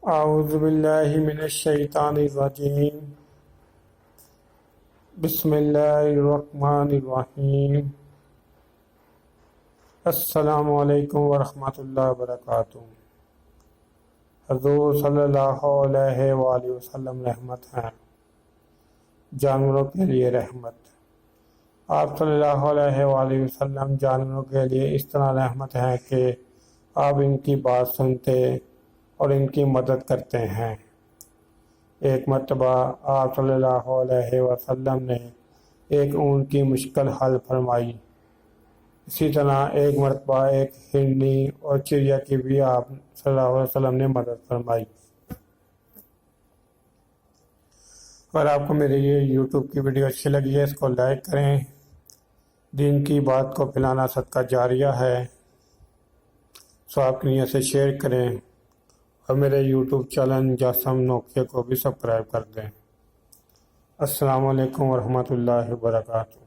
اعوذ باللہ من الشیطان الرجیم بسم اللہ الرحمن الرحیم السلام علیکم ورحمۃ اللہ وبرکاتہ۔ حضور صلی اللہ علیہ وآلہ وسلم رحمت ہیں، جانوروں کے لیے رحمت۔ آپ صلی اللہ علیہ وآلہ وسلم جانوروں کے لیے اس طرح رحمت ہیں کہ آپ ان کی بات سنتے اور ان کی مدد کرتے ہیں۔ ایک مرتبہ آپ صلی اللہ علیہ وسلم نے ایک اونٹ کی مشکل حل فرمائی۔ اسی طرح ایک مرتبہ ایک ہرنی اور چڑیا کی بھی آپ صلی اللہ علیہ وسلم نے مدد فرمائی۔ اگر آپ کو میری یہ یوٹیوب کی ویڈیو اچھی لگی ہے، اس کو لائک کریں۔ دین کی بات کو پھیلانا صدقہ جاریہ ہے، سو آپ کی نیت سے شیئر کریں اور میرے یوٹیوب چینل جاسم نوکیہ کو بھی سبسکرائب کر دیں۔ السلام علیکم ورحمۃ اللہ وبرکاتہ۔